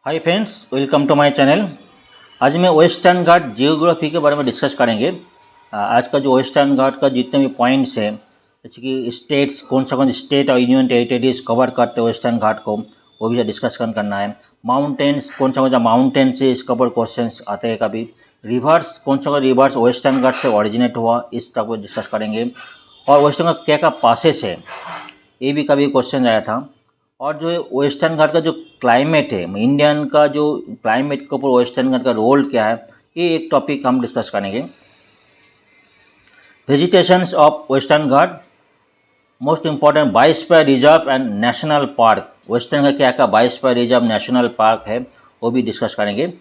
Hi friends, welcome to my channel. आज मैं western घाट geography के बारे में डिस्कस करेंगे। आज का जो वेस्टर्न घाट का जितने भी पॉइंट्स हैं, जैसे कि स्टेट्स कौन सा स्टेट और यूनियन टेरिटरीज कवर करते हैं वेस्टर्न घाट को, वो भी डिस्कशन करना है। माउंटेन्स कौन सा माउंटेन से इसके ऊपर क्वेश्चन आते हैं कभी। रिवर्स कौन सा रिवर्स वेस्टर्न घाट से ऑरिजिनेट हुआ, इस टॉपिक को डिस्कस करेंगे। और वेस्टर्न घाट क्या क्या पासेस है, ये भी कभी क्वेश्चन आया था। और जो है वेस्टर्न घाट का जो क्लाइमेट है, इंडियन का जो क्लाइमेट के ऊपर वेस्टर्न घाट का रोल क्या है, ये एक टॉपिक हम डिस्कस करेंगे। Vegetations of western Ghat, most important biosphere reserve and national park. Western Ghat क्या क्या बायोस्फीयर रिजर्व नेशनल पार्क है, वो भी डिस्कस करेंगे।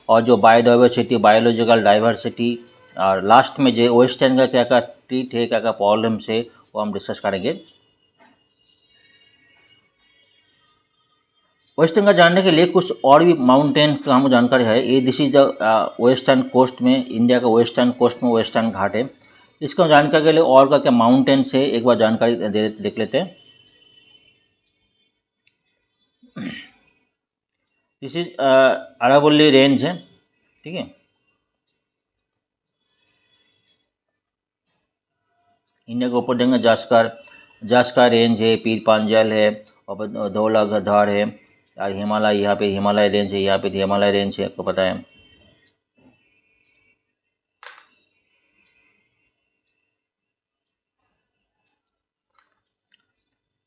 और जो बायोडाइवर्सिटी, बायोलॉजिकल डाइवर्सिटी, और लास्ट में जो वेस्टर्न का क्या क्या ट्रीट है, क्या क्या प्रॉब्लम्स है, वो हम डिस्कस करेंगे। वेस्टर्न घाट जानने के लिए कुछ और भी माउंटेन का हमें जानकारी है। ये this is the western coast में, इंडिया का वेस्टर्न कोस्ट में वेस्टर्न घाट है। इसका जानकारी के लिए और का क्या माउंटेन्स है, एक बार जानकारी देख लेते हैं। दिस इज अरावली रेंज है, ठीक है। इंडिया के ऊपर देंगे जास्कर रेंज है, पीर पांजल है, और धौलाधार है, और हिमालय, यहाँ पे हिमालय रेंज है, यहाँ पे हिमालय रेंज है, आपको पता है।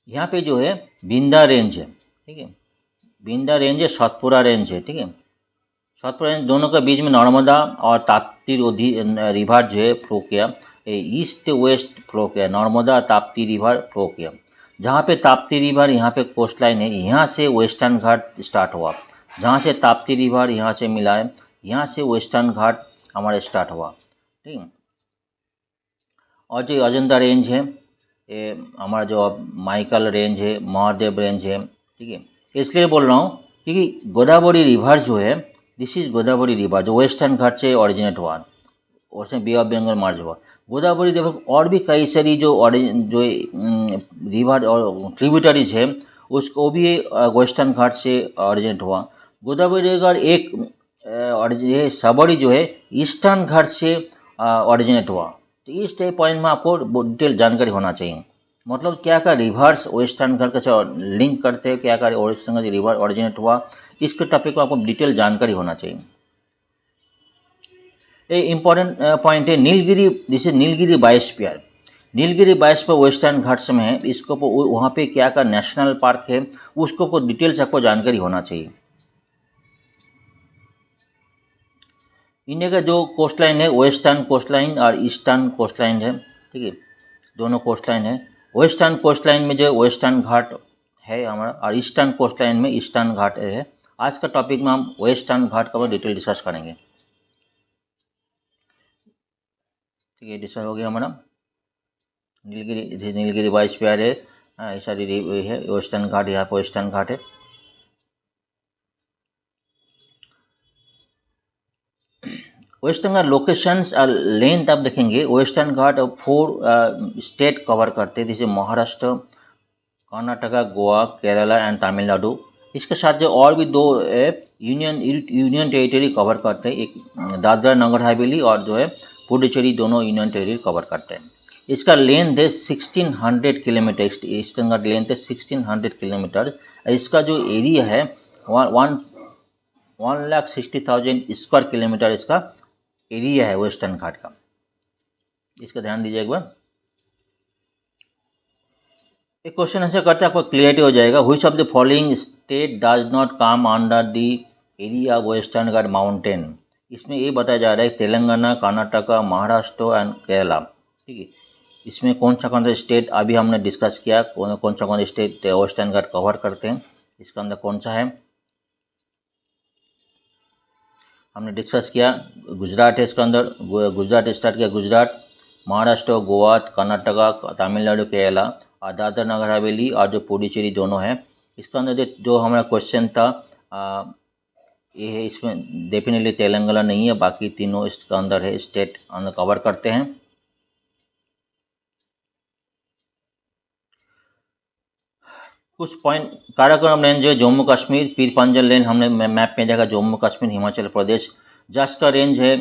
यहाँ पे जो है बिंदा रेंज है, ठीक है। बिंदा रेंज है, सतपुरा रेंज है, ठीक है। सतपुरा रेंज दोनों के बीच में नर्मदा और ताप्ती रिवर जो है फ्लो किया, ईस्ट वेस्ट फ्लो किया, नर्मदा ताप्ती रिवर फ्लो किया। जहाँ पे ताप्ती रिवर यहाँ पे कोस्ट लाइन है, यहाँ से वेस्टर्न घाट स्टार्ट हुआ। जहाँ से ताप्ती रिवर यहाँ से मिला है, यहाँ से वेस्टर्न घाट हमारा स्टार्ट हुआ, ठीक है। और जो अजंता रेंज है, ये हमारा जो माइकल रेंज है, महादेव रेंज है, ठीक है। इसलिए बोल रहा हूँ क्योंकि गोदावरी रिवर जो है, दिस इज गोदावरी रिवर जो वेस्टर्न घाट से ऑरिजिनेट हुआ, उसमें बे ऑफ बंगाल मार्ज हुआ। गोदावरी रिवर और भी कई सारी जो रिवर और ट्रिब्यूटरीज है, उसको भी वेस्टर्न घाट से ऑरिजिनेट हुआ। गोदावरी रिवर एक और ये सबरी जो है ईस्टर्न घाट से ऑरिजिनेट हुआ। तो इस टाइप पॉइंट में आपको डिटेल जानकारी होना चाहिए। मतलब क्या का रिवर्स वेस्टर्न घाट का लिंक करते हैं, क्या का वेस्टर्न घाट रिवर ऑरिजिनेट हुआ, इसके टॉपिक को आपको डिटेल जानकारी होना चाहिए। ए इम्पॉर्टेंट पॉइंट है Nilgiri, this is Nilgiri biosphere. Nilgiri biosphere western Ghats में है, इसको वहाँ पे क्या का नेशनल पार्क है, उसको डिटेल्स आपको जानकारी होना चाहिए। इंडिया का जो कोस्ट लाइन है, वेस्टर्न कोस्ट लाइन और ईस्टर्न कोस्ट लाइन है, ठीक है। दोनों कोस्ट लाइन है। वेस्टर्न कोस्ट लाइन में जो वेस्टर्न घाट है हमारा, और ईस्टर्न कोस्ट लाइन में ईस्टर्न घाट है। आज का टॉपिक में हम वेस्टर्न घाट का डिटेल डिस्कस करेंगे, ठीक है। डिस्कस हो गया हमारा नीलगिरी बायोस्फीयर है, ऐसा है वेस्टर्न घाट, यहाँ पर वेस्टर्न घाट है। वेस्टर्न घाट लोकेशंस और लेंथ आप देखेंगे, वेस्टर्न घाट 4 स्टेट कवर करते हैं, जैसे महाराष्ट्र, कर्नाटका, गोवा, केरला एंड तमिलनाडु। इसके साथ जो और भी 2 यूनियन टेरिटरी कवर करते हैं, एक दादरा नगर हवेली और जो है पुडुचेरी, दोनों यूनियन टेरिटरी कवर करते हैं। इसका लेंथ है 1600 किलोमीटर, ईस्टर्न घाट लेंथ है 1600 किलोमीटर। इसका जो एरिया है 1,60,000 स्क्वायर किलोमीटर इसका एरिया है वेस्टर्न घाट का। इसका ध्यान दीजिए एक बार। एक क्वेश्चन आंसर करते हैं, आपको क्लियरिटी हो जाएगा। Which of the following state does not come under the area of western Ghat mountain. इसमें ये बताया जा रहा है तेलंगाना, कर्नाटका, महाराष्ट्र एंड केरला, ठीक है। इसमें कौन सा स्टेट अभी हमने डिस्कस किया, कौन सा स्टेट वेस्टर्न घाट कवर करते हैं, इसका अंदर कौन सा है हमने डिस्कस किया। गुजरात है इसका अंदर, गुजरात स्टार्ट किया, गुजरात, महाराष्ट्र, गोवा, कर्नाटका, तमिलनाडु, केरला, और दादरा नगर हवेली और जो पुडुचेरी दोनों है। इसका अंदर जो हमारा क्वेश्चन था ये है, इसमें डेफिनेटली तेलंगाना नहीं है, बाकी तीनों इसका अंदर है, स्टेट अंदर कवर करते हैं। कुछ पॉइंट, काराकोरम रेंज जो है जम्मू कश्मीर, पीर पंजल रेंज हमने मैप में देखा जम्मू कश्मीर हिमाचल प्रदेश, जस्का रेंज है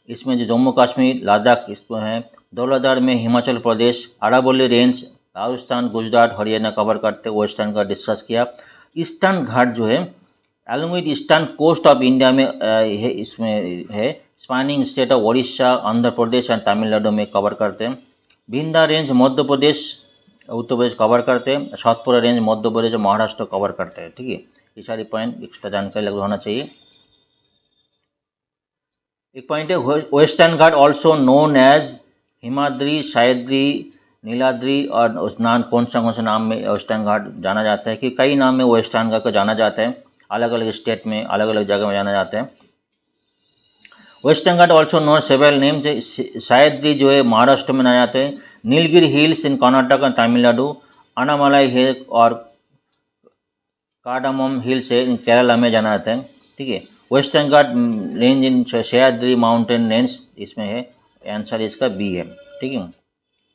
इसमें जो जम्मू कश्मीर लद्दाख इसमें है, दौलतदार में हिमाचल प्रदेश, अरावली रेंज राजस्थान गुजरात हरियाणा कवर करते, वेस्टर्न का डिस्कस किया। ईस्टर्न घाट जो है along with eastern coast of India में है, इसमें है spanning state of Orissa Andhra Pradesh and Tamil Nadu में कवर करते हैं। विंध्य रेंज मध्य प्रदेश उत्तर प्रदेश कवर करते हैं, सातपुरा रेंज मध्य प्रदेश और महाराष्ट्र कवर करते हैं। ठीक है, ये सारी पॉइंट एक्स्ट्रा जानकारी लगभग होना चाहिए। एक पॉइंट है western Ghat also known as Himadri, Sahyadri, Niladri और उस नाम कौन से नाम में वेस्टर्न घाट जाना जाता है कि कई नाम में वेस्टर्न घाट को जाना जाता है, अलग अलग स्टेट में अलग अलग जगह में जाना जाता है। Western Ghat also known several name, Sahyadri जो है महाराष्ट्र में जाना जाते हैं, नीलगिरी हिल्स इन कर्नाटक और तमिलनाडु, अनामलाई हिल और कार्डामम हिल्स है इन केरला में जाना जाता है। ठीक है, वेस्टर्न घाट रेंज इन सह्याद्री माउंटेन रेंज इसमें है, आंसर इसका बी है। ठीक है,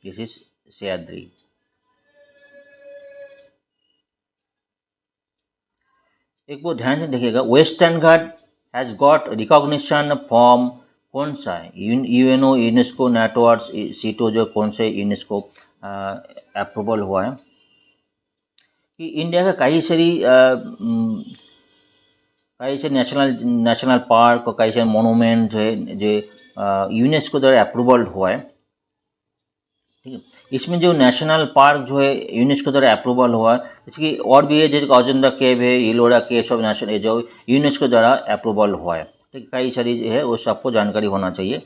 दिस इज सह्याद्री। एक वो ध्यान से देखिएगा, western Ghat has got recognition from कौन सा है, यूएनओ यूनेस्को नेटवर्क सीटो जो कौन से यूनेस्को अप्रूवल हुआ है कि इंडिया का कई सारी नेशनल पार्क और कई सारे मोनूमेंट जो है जो यूनेस्को द्वारा अप्रूवल हुआ है। ठीक है, इसमें जो नेशनल पार्क जो है यूनेस्को द्वारा अप्रूवल हुआ है, इसकी और भी है जैसे अजंता केव है, इलोरा केव, सब नेशनल जो यूनेस्को द्वारा अप्रूवल हुआ है। ठीक है, कई सारी है वो सबको जानकारी होना चाहिए।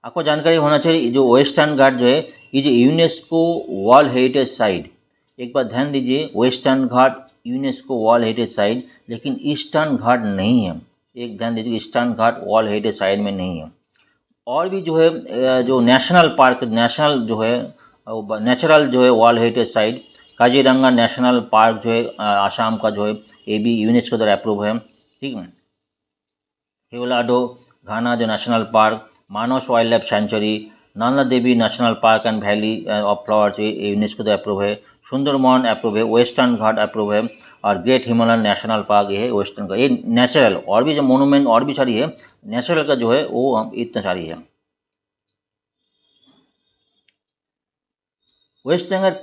आपको जानकारी होना चाहिए जो वेस्टर्न घाट जो है ये जो यूनेस्को वर्ल्ड हेरिटेज साइट, एक बार ध्यान दीजिए वेस्टर्न घाट यूनेस्को वर्ल्ड हेरिटेज साइट, लेकिन ईस्टर्न घाट नहीं है। एक ध्यान दीजिए ईस्टर्न घाट वर्ल्ड हेरिटेज साइट में नहीं है। और भी जो है जो नेशनल पार्क, नेशनल जो है नेचुरल जो है world heritage site, Kaziranga national park जो है आसाम का जो है ये भी यूनेस्को द्वारा अप्रूव है। ठीक है, केवलाडो घाना जो national park, Manas wild life sanctuary, Nanda Devi national park and valley of flowers ये यूनेस्को द्वारा अप्रूव है, सुंदरमोहन अप्रूव है, वेस्टर्न घाट अप्रूव है और ग्रेट हिमालयन नेशनल पार्क ये है वेस्टर्न का। ये नेचुरल और भी जो मोनूमेंट और भी सारी है, नेचुरल का जो है वो हम इतना सारी है। Western Ghat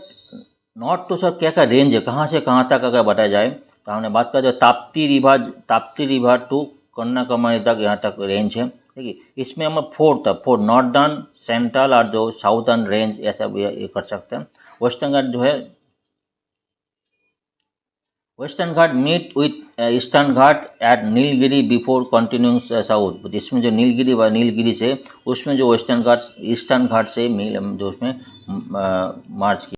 north to south क्या क्या रेंज है, कहाँ से कहाँ तक अगर बताया जाए तो हमने बात कर जो ताप्ती रिवर टू कन्याकुमारी तक यहाँ तक रेंज है। ठीक है, इसमें हम फोर नॉर्दर्न, सेंट्रल और जो साउथर्न रेंज ऐसा ये कर सकते हैं। वेस्टर्न घाट जो है western Ghat meet with eastern Ghat at Nilgiri before continuing south. इसमें जो नीलगिरी से उसमें जो वेस्टर्न घाट ईस्टर्न घाट से जो उसमें मार्च किया।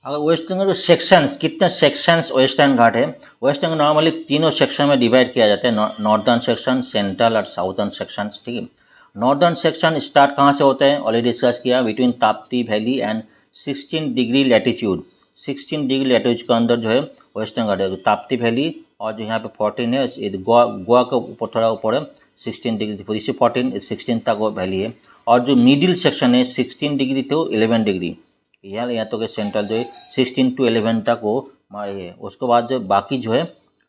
अगर वेस्टर्न घाट सेक्शंस, कितने सेक्शंस वेस्टर्न घाट है, वेस्टर्न घाट नॉर्मली तीनों सेक्शन में डिवाइड किया जाता है, नॉर्दर्न सेक्शन, सेंट्रल और साउथर्न सेक्शंस। ठीक है, नॉर्दर्न सेक्शन स्टार्ट कहाँ से होता है ऑलरेडी डिस्कस किया, between Tapti valley and 16 degree latitude. 16 degree latitude के अंदर जो है वेस्टर्न घाट है, ताप्ती वैली और जो यहाँ पे 14 है गोवा के ऊपर थोड़ा ऊपर है 16 डिग्री, इसी 16 तक वो वैली है। और जो मिडिल सेक्शन है 16 डिग्री तो 11 डिग्री, यहाँ तो के सेंट्रल जो है 16 to 11 तक वो है। उसके बाद जो बाकी जो है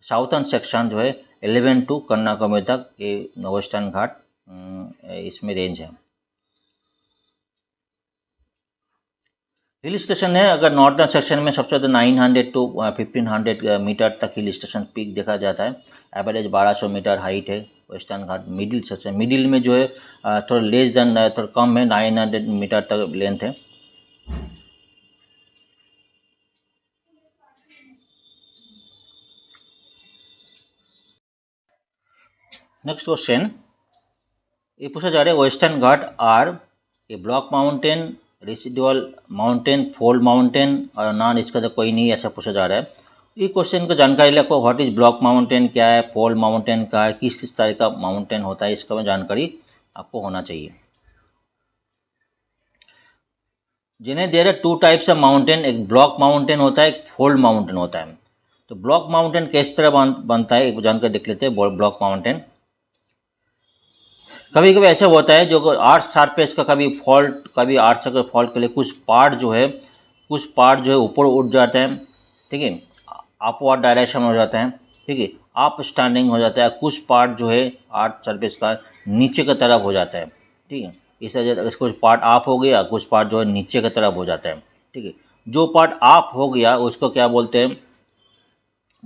साउथर्न सेक्शन जो है 11 to कन्याकुमारी तक ये वेस्टर्न घाट इसमें रेंज है। हिल स्टेशन है, अगर नॉर्दर्न सेक्शन में सबसे ज़्यादा 900 to 1500 मीटर तक हिल स्टेशन पीक देखा जाता है, एवरेज 1200 मीटर हाइट है वेस्टर्न घाट। मिडिल सेक्शन, मिडिल में जो है थोड़ा लेस देन थोड़ा कम है, 900 मीटर तक लेंथ है। नेक्स्ट क्वेश्चन ये पूछा जा रहा है western Ghat are a block mountain, residual mountain, fold mountain और नॉन, इसका तो कोई नहीं ऐसा पूछा जा रहा है। ये क्वेश्चन को जानकारी ले आपको व्हाट इज ब्लॉक माउंटेन क्या है, फोल्ड माउंटेन क्या है, किस किस तरह का माउंटेन होता है, इसका जानकारी आपको होना चाहिए। जिन्हें there are two types of mountain, एक ब्लॉक माउंटेन होता है, एक फोल्ड माउंटेन होता है। तो ब्लॉक माउंटेन किस तरह बनता है एक जानकारी देख लेते हैं। ब्लॉक माउंटेन कभी कभी ऐसा होता है जो आर्च सरफेस का कभी फॉल्ट, कभी आर्च का फॉल्ट के लिए कुछ पार्ट जो है कुछ पार्ट जो है ऊपर उठ जाते हैं, ठीक है, अपवर्ड डायरेक्शन हो जाते हैं, ठीक है, अप स्टैंडिंग हो जाता है। कुछ पार्ट जो है आर्ट सरफेस का नीचे की तरफ हो जाता है, ठीक है, इस वजह कुछ पार्ट आप हो गया, कुछ पार्ट जो है नीचे की तरफ हो जाता है, ठीक है। जो पार्ट आप हो गया उसको क्या बोलते हैं,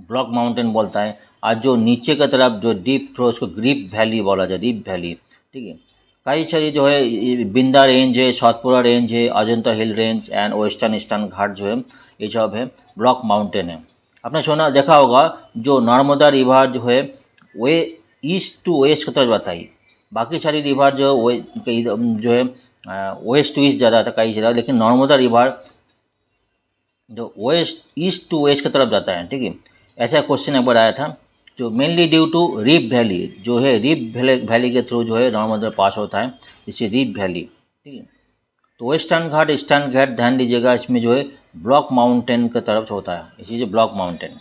ब्लॉक माउंटेन बोलता है। और जो नीचे की तरफ जो डीप थ्रो उसको ग्रीप वैली बोला जाए, डीप वैली, ठीक है। कई सारी जो है ये बिंदा रेंज है, सातपुरा रेंज है, Ajanta hill range and western eastern Ghat जो है ये सब है ब्लॉक माउंटेन है। आपने सुना देखा होगा जो नर्मदा रिवर जो है वे ईस्ट टू वेस्ट की तरफ जाता है, बाकी सारी रिवर जो है वेस्ट टू ईस्ट ज़्यादा था कई जगह, लेकिन नर्मदा रिवर जो वेस्ट ईस्ट टू वेस्ट की तरफ जाता है, ठीक है। ऐसा क्वेश्चन एक बार आया था, जो mainly due to rift valley जो है, रिप वैली के थ्रू जो है नर्मदा पास होता है, इसे रिप वैली, ठीक है। तो वेस्टर्न घाट ईस्टर्न घाट ध्यान दीजिएगा, इसमें जो है ब्लॉक माउंटेन की तरफ होता है, इसीलिए ब्लॉक माउंटेन।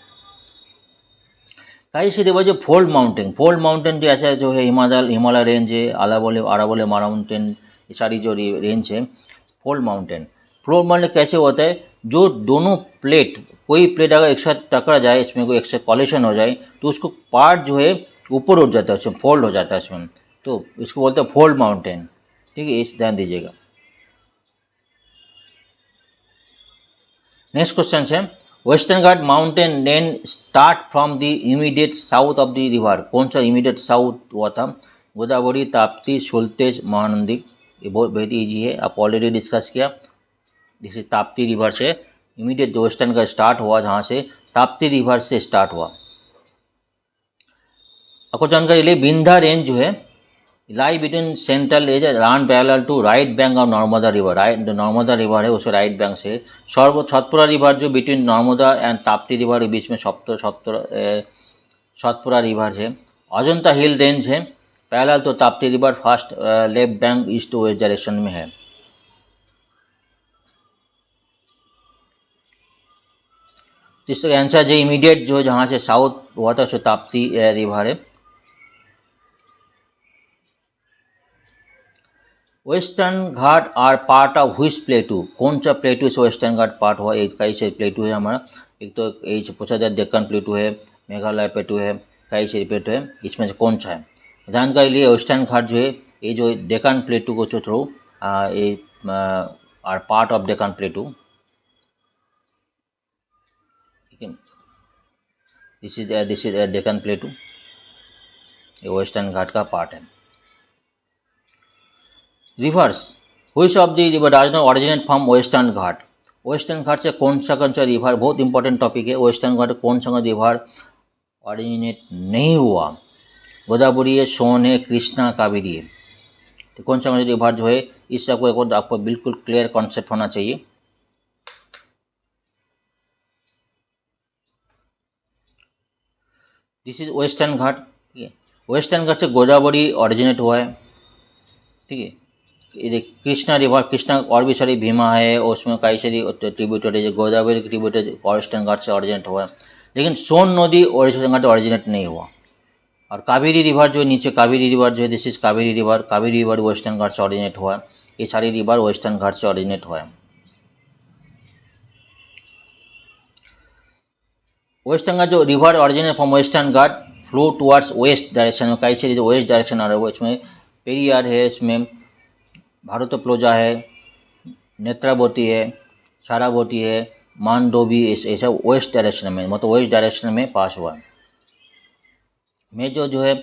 कई सी रिवर जो फोल्ड माउंटेन जो ऐसा जो है हिमालय रेंज है, अरावली माउंटेन, ये सारी जो रेंज है फोल्ड माउंटेन कैसे होता है, जो दोनों प्लेट, कोई प्लेट अगर एक साथ टकरा जाए, इसमें कोई एक साथ कॉलिशन हो जाए तो उसको पार्ट जो है ऊपर उठ जाता है, उसमें फोल्ड हो जाता है इसमें, तो इसको बोलते हैं फोल्ड माउंटेन, ठीक है, इस ध्यान दीजिएगा। नेक्स्ट क्वेश्चन है, western Ghat mountain then start from the immediate south of the river. कौन सा इमीडिएट साउथ हुआ था, गोदावरी, ताप्ती, सुल्तेज, महानंदी। ये बहुत वेरी इजी है, आप ऑलरेडी डिस्कस किया। जैसे ताप्ती रिवर से इमीडिएट जो वेस्टर्न का स्टार्ट हुआ, जहाँ से ताप्ती रिवर से स्टार्ट हुआ। आपको जानकारी लिए बिंदा रेंज जो है lie between central edge run parallel to right bank of Narmada river. जो नर्मदा रिवर है उसे राइट बैंक से सतपुरा रिवर जो between Narmada and Tapti river के बीच में सतपुरा रिवर है। अजंता हिल रेंज है parallel to Tapti river, first left bank east to west direction में है। इसका आंसर जो इमीडिएट जो जहाँ से साउथ हुआ था सो ताप्ती रिवर है। Western Ghat are part of which plateau. कौन सा प्लेटू से वेस्टर्न घाट पार्ट हुआ, एक कई से प्लेटू है हमारा, एक तो एक पूछा जाए डेक्कन प्लेटू है, मेघालय प्लेटू है, कई से प्लेटू है, इसमें से कौन सा है। जानकारी लिए वेस्टर्न घाट जो है ये जो डेक्कन प्लेटू को थ्रू ये are part of Deccan plateau, ठीक है। दिस इज डेक्कन प्लेटू, ये वेस्टर्न घाट का पार्ट है। Rivers which of the river does not originate from western Ghat. Western Ghat से कौन सा रिवर, बहुत इंपॉर्टेंट टॉपिक है, वेस्टर्न घाट कौन सा रिवर ऑरिजिनेट नहीं हुआ। गोदावरी है, सोन है, कृष्णा, कावेरी है। तो कौन सा रिवर जो है, इस आपको बिल्कुल क्लियर कॉन्सेप्ट होना चाहिए। दिस इज वेस्टर्न घाट, ठीक है। वेस्टर्न घाट से गोदावरी ऑरिजिनेट हुआ है, ठीक है। ये कृष्णा रिवर, कृष्णा और भी सारी भीमा है, और उसमें कई सारी ट्रिब्यूटरी, गोदावरी की ट्रिब्यूटरी वेस्टर्न घाट से ऑरिजिनेट हुआ है। लेकिन सोन नदी वेस्टर्न घाट ऑरिजिनेट नहीं हुआ। और कावेरी रिवर जो नीचे कावेरी रिवर जो है, this is Kaveri river western Ghat से ऑरिजिनेट हुआ है। ये सारी रिवर वेस्टर्न घाट से ऑरिजिनेट हुआ है। वेस्टर्न घाट जो river originate from western Ghat flow towards waste direction में, कई सारी जो वेस्ट डायरेक्शन आ रहा है, इसमें पेरियार है, इसमें भारतप्लोजा है, नेत्रावती है, सारावती है, मानडोवी, ऐसा वेस्ट डायरेक्शन में, मतलब वेस्ट डायरेक्शन में पास हुआ है। में जो है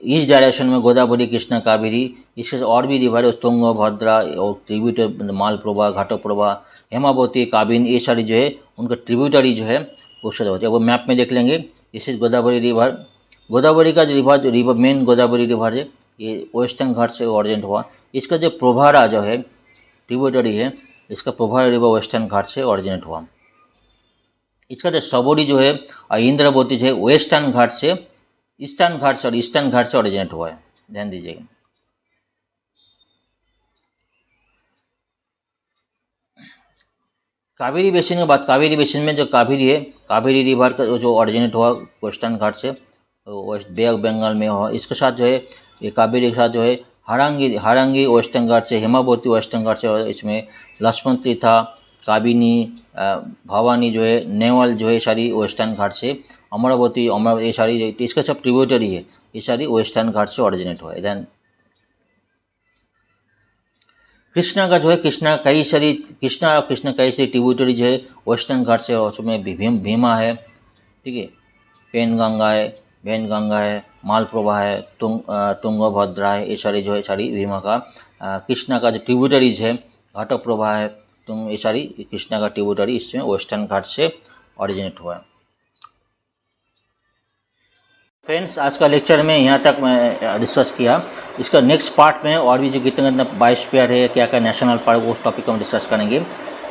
ईस्ट डायरेक्शन में गोदावरी, कृष्णा, कावेरी, इसके और भी रिवर है, तुंग, भद्रा और ट्रिब्यूटर मालप्रभा, घाटप्रभा, हेमावती, काबिन, ये सारी जो है उनका ट्रिब्यूटरी जो है उससे होती है। वो मैप में देख लेंगे। इसी गोदावरी रिवर, गोदावरी का जो रिवर मेन गोदावरी रिवर है, ये वेस्टर्न घाट से ऑरिजिनेट हुआ। इसका जो प्रभारा जो है ट्रिब्यूटरी है, इसका प्रभारा रिवर वेस्टर्न घाट से ऑरिजिनेट हुआ। इसका जो सबोरी जो है और इंद्रावती जो है वेस्टर्न घाट से ईस्टर्न घाट से ऑरिजिनेट हुआ है, ध्यान दीजिएगा। कावेरी बेसिन की बात, कावेरी बेसिन में जो कावेरी है, कावेरी रिवर का जो ऑरिजिनेट हुआ वेस्टर्न घाट से, वेस्ट बे ऑफ बंगाल में हुआ। इसके साथ जो है ये कावेरी के साथ जो है हारंगी वेस्टर्न घाट से, हेमावती वेस्टर्न घाट से, इसमें लक्ष्मण तीर्था, काबिनी, भवानी जो है, नेवल जो है, सारी वेस्टर्न घाट से, अमरावती ये सारी इसका सब ट्रिब्यूटरी है, ये सारी वेस्टर्न घाट से ऑरिजिनेट हुआ है। देन कृष्णा का जो है, कृष्णा और कृष्णा कई सारी ट्रिब्यूटरी जो है वेस्टर्न घाट से, उसमें भीमा है, ठीक है, वैनगंगा है, मालप्रभा है, तुंगभद्रा है, ये सारी जो है सारी भीमा का, कृष्णा का जो ट्रिब्यूटरीज है घाटप्रभा है, ये सारी कृष्णा का ट्रिब्यूटरी इसमें वेस्टर्न घाट से ऑरिजिनेट हुआ है। फ्रेंड्स, आज का लेक्चर में यहाँ तक मैं डिस्कस किया। इसका नेक्स्ट पार्ट में और भी जो कितने बायोस्फीयर है, क्या क्या नेशनल पार्क, उस टॉपिक को हम डिस्कस करेंगे।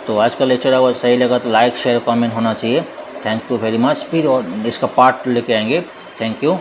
तो आज का लेक्चर अगर सही लगा तो लाइक शेयर कमेंट होना चाहिए। Thank you very much. फिर और इसका पार्ट लेके आएंगे। Thank you.